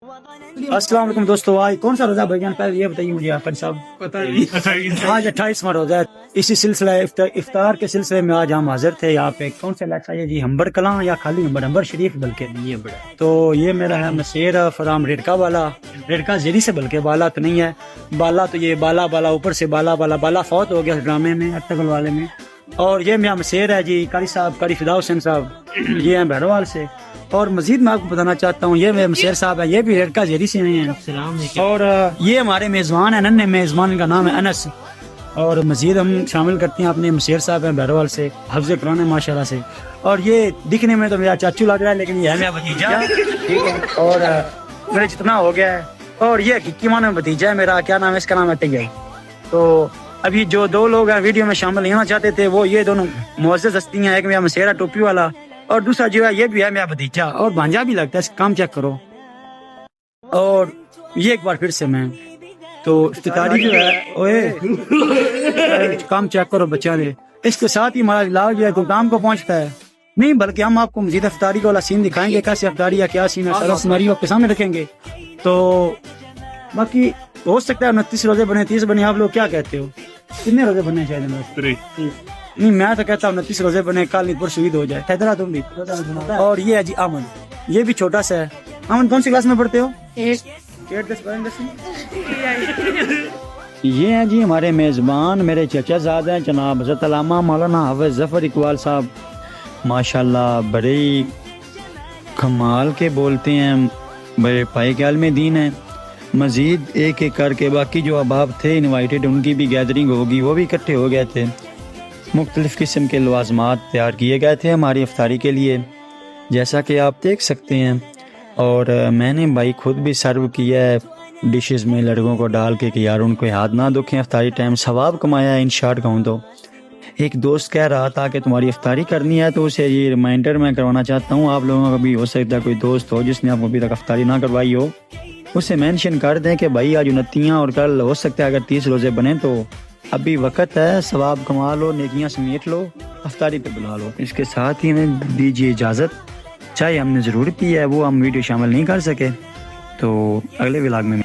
السلام علیکم دوستو، آج کون سا روزہ بھائی جان؟ پہلے یہ بتائیے مجھے عارفان صاحب. پتہ نہیں. آج 28واں روزہ ہے. اسی سلسلہ افطار کے سلسلے میں آج ہم حاضر تھے یہاں پہ. کون سے علاقہ ہے جی؟ ہمبر کلاں یا خالی ہمبر شریف بلکہ یہ بڑا تو یہ میرا ہے مسیر فرام ریڈکا والا. ریڈکا زیری سے بلکہ بالا تو نہیں ہے. بالا تو یہ بالا بالا اوپر سے بالا بالا بالا فوت ہو گیا اس ڈرامے میں ارتگل والے میں. اور یہ میرا مسیر ہے جی قاری صاحب، قاری فدا حسین صاحب، یہ ہیں بہروال سے. اور مزید میں آپ کو بتانا چاہتا ہوں یہ میرے مسیر صاحب ہے، یہ بھی ریڈکا زیری سے ہیں. السلام علیکم. اور یہ ہمارے میزبان ہیں، ننے میزبان کا نام ہے انس. اور مزید ہم شامل کرتے ہیں اپنے مسیر صاحب ہیں بہروال سے، حفظ قرآن ماشاءاللہ سے. اور یہ دکھنے میں تو میرا چاچو لگ رہا ہے لیکن یہ ہے میرا بھتیجا. ٹھیک ہے، اور میرے جتنا ہو گیا ہے. اور یہ حقیقی معنی میں بھتیجا ہے میرا. کیا نام ہے اس کا؟ نام ہے طیب. تو ابھی جو دو لوگ ہیں ویڈیو میں شامل نہیں ہونا چاہتے تھے وہ یہ دونوں معزز ہستی ہیں. ایک میرا مسیرا ٹوپی والا اور دوسرا جو ہے یہ بھی ہے میرا بھتیجا اور بھانجا بھی لگتا ہے. اس کام چیک کرو. اور یہ ایک بار پھر سے میں تو افتتاری جو ہے اوے کام چیک کرو بچہ نے. اس کے ساتھ ہی ہمارا علاج جو ہے گلدام کو پہنچتا ہے. نہیں بلکہ ہم آپ کو مزید افطاری والا سین دکھائیں گے، کیسے افطاری یا کیا سین ہے سارا سیناریو آپ کے سامنے رکھیں گے. تو باقی ہو سکتا ہے 29 روزے بنے 30 بنے. آپ لوگ کیا کہتے ہو؟ کتنے روزے بننے چاہیے؟ نہیں میں تو کہتا ہوں 29 روزے بنے، کل نیت پر شہید ہو جائے. حیدرہ تم بھی. اور یہ ہے جی امن، یہ بھی چھوٹا سا ہے. امن کون سی کلاس میں پڑھتے ہو؟ یہ ہیں جی ہمارے میزبان، میرے چچا زاد ہیں جناب حضرت علامہ مولانا حافظ ظفر اقبال صاحب. ماشاءاللہ بڑے ہی کمال کے بولتے ہیں، بڑے پائے کے عالم دین ہیں. مزید ایک ایک کر کے باقی جو احباب تھے انوائٹڈ ان کی بھی گیدرنگ ہوگی، وہ بھی اکٹھے ہو گئے تھے. مختلف قسم کے لوازمات تیار کیے گئے تھے ہماری افطاری کے لیے جیسا کہ آپ دیکھ سکتے ہیں. اور میں نے بھائی خود بھی سرو کیا ہے ڈشز میں لڑکوں کو ڈال کے کہ یار ان کو ہاتھ نہ دکھیں. افطاری ٹائم ثواب کمایا ہے ان شارٹ کہوں تو. ایک دوست کہہ رہا تھا کہ تمہاری افطاری کرنی ہے تو اسے یہ ریمائنڈر میں کروانا چاہتا ہوں. آپ لوگوں کا بھی ہو سکتا ہے کوئی دوست ہو جس نے آپ کو ابھی تک افطاری نہ کروائی ہو، اسے مینشن کر دیں کہ بھائی آج 29 اور کل ہو سکتا ہے اگر 30 روزے بنے تو ابھی وقت ہے، ثواب کما لو، نیکیاں سمیٹ لو، افطاری پہ بلا لو. اس کے ساتھ ہی ہمیں دیجیے اجازت. چائے ہم نے ضرور پی ہے، وہ ہم ویڈیو شامل نہیں کر سکے، تو اگلے ولاگ میں